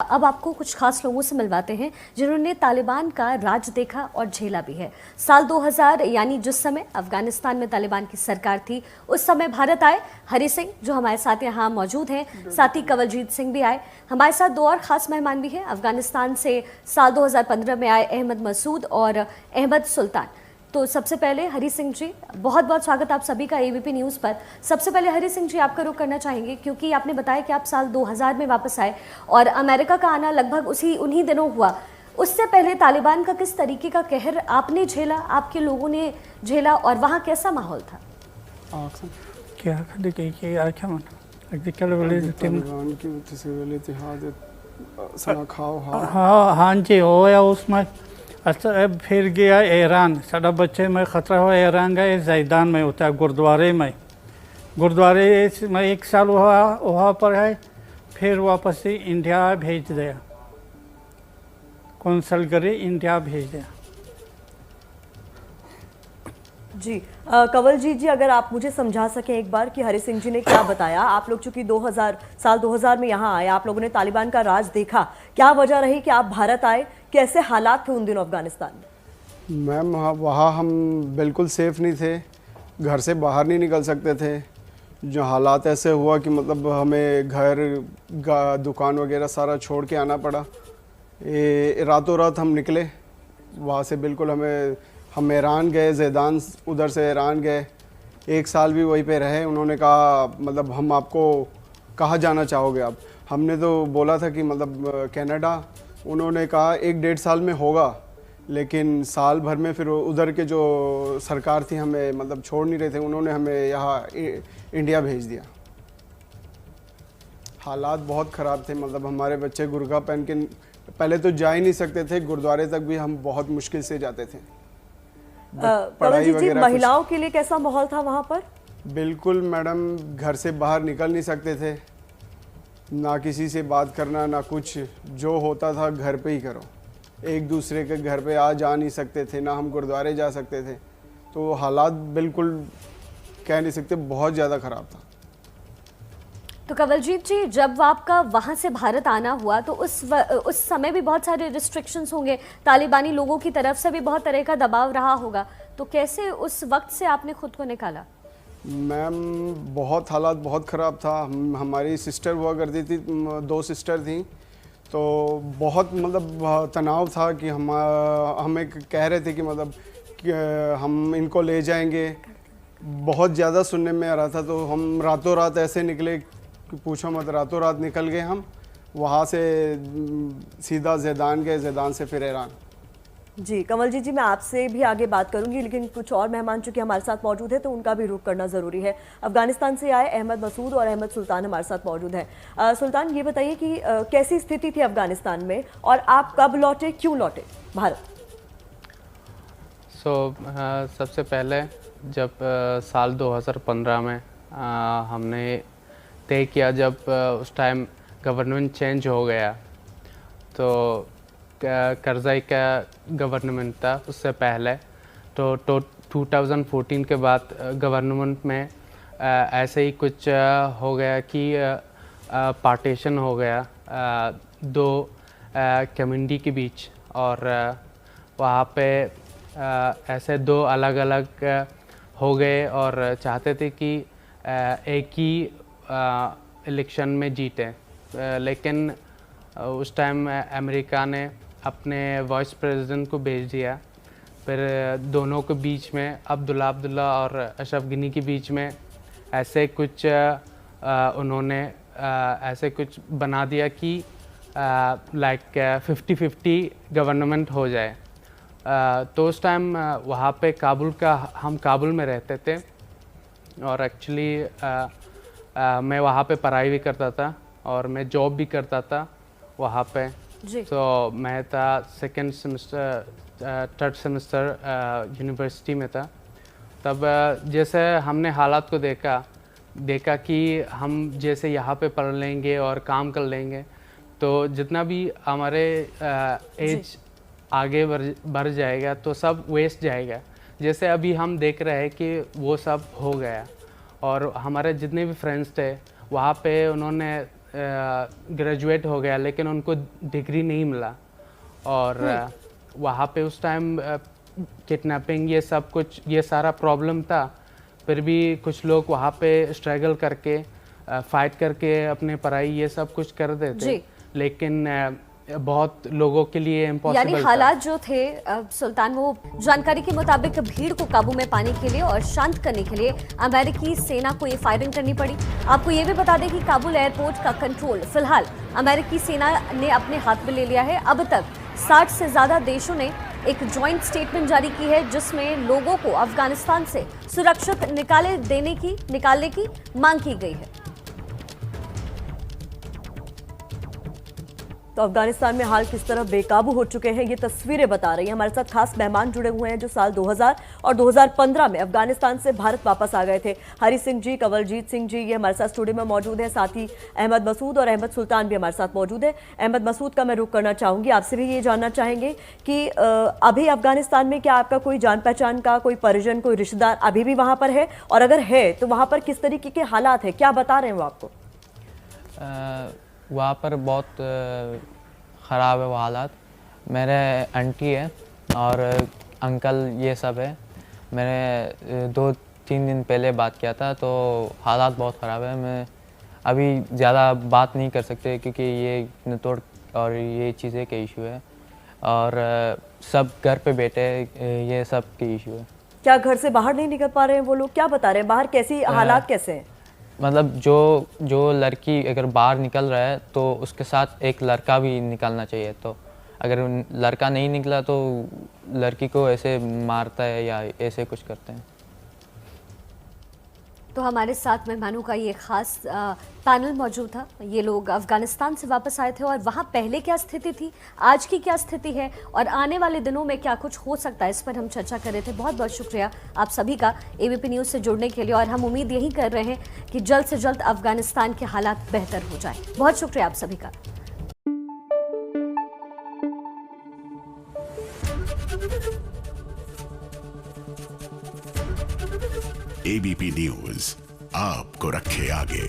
अब आपको कुछ खास लोगों से मिलवाते हैं जिन्होंने तालिबान का राज देखा और झेला भी है। साल 2000 यानी जिस समय अफगानिस्तान में तालिबान की सरकार थी, उस समय भारत आए हरि सिंह, जो हमारे साथ यहाँ मौजूद हैं। साथ ही कंवलजीत सिंह भी आए। हमारे साथ दो और खास मेहमान भी हैं। अफगानिस्तान से साल 2015 में आए अहमद मसूद और अहमद सुल्तान। तो सबसे पहले हरि सिंह जी, बहुत बहुत स्वागत आप सभी का एबीपी न्यूज़ पर। सबसे पहले हरि सिंह जी, आपका रुख करना चाहेंगे क्योंकि आपने बताया कि आप साल 2000 में वापस आए और अमेरिका का आना लगभग उन्हीं दिनों हुआ। उससे पहले तालिबान का किस तरीके का कहर आपने झेला, आपके लोगों ने झेला और वहाँ कैसा माहौल था? हाँ जी, होया उसमें। अच्छा, अब फिर गया ईरान। साढ़ा बच्चे में ख़तरा हुआ, ईरान गए, जैदान में होता है गुरुद्वारे में। गुरुद्वारे में 1 साल हुआ, वहाँ पर है। फिर वापस से इंडिया भेज दिया, कौंसल करे इंडिया भेज दिया। जी कंवलजीत जी, अगर आप मुझे समझा सकें एक बार कि हरि सिंह जी ने क्या बताया। आप लोग चूंकि साल 2000 में यहाँ आए, आप लोगों ने तालिबान का राज देखा। क्या वजह रही कि आप भारत आए? कैसे हालात थे उन दिनों अफगानिस्तान में? मैम, वहाँ हम बिल्कुल सेफ़ नहीं थे, घर से बाहर नहीं निकल सकते थे। जो हालात ऐसे हुआ कि मतलब हमें घर दुकान वगैरह सारा छोड़ के आना पड़ा। रातों रात हम निकले वहाँ से। बिल्कुल हम ईरान गए, जैदान, उधर से ईरान गए। 1 साल भी वहीं पे रहे। उन्होंने कहा मतलब हम आपको कहाँ जाना चाहोगे आप? हमने तो बोला था कि मतलब कनाडा। उन्होंने कहा 1-1.5 साल में होगा, लेकिन साल भर में फिर उधर के जो सरकार थी हमें मतलब छोड़ नहीं रहे थे। उन्होंने हमें यहाँ इंडिया भेज दिया। हालात बहुत ख़राब थे। मतलब हमारे बच्चे गुरगा पहन के पहले तो जा ही नहीं सकते थे, गुरुद्वारे तक भी हम बहुत मुश्किल से जाते थे। पढ़ाई वगैरह। महिलाओं के लिए कैसा माहौल था वहाँ पर? बिल्कुल मैडम, घर से बाहर निकल नहीं सकते थे, ना किसी से बात करना, ना कुछ। जो होता था घर पे ही करो। एक दूसरे के घर पे जा नहीं सकते थे, ना हम गुरुद्वारे जा सकते थे। तो हालात बिल्कुल कह नहीं सकते, बहुत ज़्यादा ख़राब था। तो कंवलजीत जी, जब आपका वहाँ से भारत आना हुआ तो उस समय भी बहुत सारे रिस्ट्रिक्शंस होंगे, तालिबानी लोगों की तरफ से भी बहुत तरह का दबाव रहा होगा। तो कैसे उस वक्त से आपने खुद को निकाला? मैम, बहुत हालात बहुत ख़राब था। हमारी सिस्टर हुआ करती थी, 2 सिस्टर थी। तो बहुत मतलब तनाव था कि हमें कह रहे थे कि मतलब कि हम इनको ले जाएंगे। बहुत ज़्यादा सुनने में आ रहा था। तो हम रातों रात ऐसे निकले कि पूछो मत। रातों रात निकल गए हम वहाँ से, सीधा जैदान गए, जैदान से फिर ईरान। जी कंवलजीत जी, मैं आपसे भी आगे बात करूंगी, लेकिन कुछ और मेहमान चूंकि हमारे साथ मौजूद है तो उनका भी रुख करना ज़रूरी है। अफगानिस्तान से आए अहमद मसूद और अहमद सुल्तान हमारे साथ मौजूद हैं। सुल्तान, ये बताइए कि कैसी स्थिति थी अफगानिस्तान में और आप कब लौटे, क्यों लौटे भारत? सबसे पहले जब साल 2015 में हमने तय किया, जब उस टाइम गवर्नमेंट चेंज हो गया, तो करज़ई का गवर्नमेंट था उससे पहले। तो 2014 के बाद गवर्नमेंट में ऐसे ही कुछ हो गया कि पार्टीशन हो गया 2 कम्युनिटी के बीच। और वहाँ पे ऐसे 2 अलग अलग हो गए और चाहते थे कि एक ही इलेक्शन में जीते। लेकिन उस टाइम अमेरिका ने अपने वाइस प्रेसिडेंट को भेज दिया। फिर दोनों के बीच में अब्दुल्ला और अशरफ गनी के बीच में ऐसे कुछ उन्होंने ऐसे कुछ बना दिया कि लाइक 50-50 गवर्नमेंट हो जाए। तो उस टाइम वहाँ पे हम काबुल में रहते थे और एक्चुअली मैं वहाँ पे पढ़ाई भी करता था और मैं जॉब भी करता था वहाँ पे। तो मैं था 2nd semester 3rd semester university में था। तब जैसे हमने हालात को देखा कि हम जैसे यहाँ पे पढ़ लेंगे और काम कर लेंगे तो जितना भी हमारे एज आगे बढ़ जाएगा तो सब वेस्ट जाएगा। जैसे अभी हम देख रहे हैं कि वो सब हो गया। और हमारे जितने भी फ्रेंड्स थे वहाँ पे उन्होंने ग्रेजुएट हो गया लेकिन उनको डिग्री नहीं मिला। और वहाँ पे उस टाइम किडनैपिंग ये सब कुछ ये सारा प्रॉब्लम था। फिर भी कुछ लोग वहाँ पे स्ट्रगल करके फाइट करके अपने पढ़ाई ये सब कुछ कर देते, जी। लेकिन बहुत लोगों के लिए यानी इम्पॉसिबल था। हालात जो थे सुल्तान, वो जानकारी के मुताबिक भीड़ को काबू में पाने के लिए और शांत करने के लिए अमेरिकी सेना को ये फायरिंग करनी पड़ी। आपको ये भी बता दें कि काबुल एयरपोर्ट का कंट्रोल फिलहाल अमेरिकी सेना ने अपने हाथ में ले लिया है। अब तक 60 से ज्यादा देशों ने एक जॉइंट स्टेटमेंट जारी की है जिसमें लोगों को अफगानिस्तान से सुरक्षित निकालने की मांग की गई है। तो अफगानिस्तान में हाल किस तरह बेकाबू हो चुके हैं ये तस्वीरें बता रही हैं। हमारे साथ खास मेहमान जुड़े हुए हैं जो साल 2000 और 2015 में अफगानिस्तान से भारत वापस आ गए थे। हरी सिंह जी, कंवलजीत सिंह जी ये हमारे साथ स्टूडियो में मौजूद हैं। साथ ही अहमद मसूद और अहमद सुल्तान भी हमारे साथ मौजूद है। अहमद मसूद का मैं रुख करना चाहूंगी, आपसे भी ये जानना चाहेंगे कि अभी अफगानिस्तान में क्या आपका कोई जान पहचान का कोई परिजन, कोई रिश्तेदार अभी भी वहां पर है, और अगर है तो वहां पर किस तरीके के हालात है, क्या बता रहे हैं वो आपको? वहाँ पर बहुत ख़राब है वो हालात। मेरे आंटी है और अंकल ये सब है। मैंने 2-3 दिन पहले बात किया था, तो हालात बहुत ख़राब है। मैं अभी ज़्यादा बात नहीं कर सकते क्योंकि ये तोड़ और ये चीज़ें के इशू है, और सब घर पे बैठे ये सब के इशू है। क्या घर से बाहर नहीं निकल पा रहे हैं वो लोग? क्या बता रहे हैं, बाहर कैसी हालात कैसे हैं? मतलब जो लड़की अगर बाहर निकल रहा है तो उसके साथ एक लड़का भी निकलना चाहिए। तो अगर लड़का नहीं निकला तो लड़की को ऐसे मारता है या ऐसे कुछ करते हैं। तो हमारे साथ मेहमानों का ये खास पैनल मौजूद था। ये लोग अफगानिस्तान से वापस आए थे और वहाँ पहले क्या स्थिति थी, आज की क्या स्थिति है और आने वाले दिनों में क्या कुछ हो सकता है, इस पर हम चर्चा कर रहे थे। बहुत बहुत शुक्रिया आप सभी का एबीपी न्यूज़ से जुड़ने के लिए, और हम उम्मीद यही कर रहे हैं कि जल्द से जल्द अफगानिस्तान के हालात बेहतर हो जाए। बहुत शुक्रिया आप सभी का। एबीपी न्यूज आपको रखे आगे।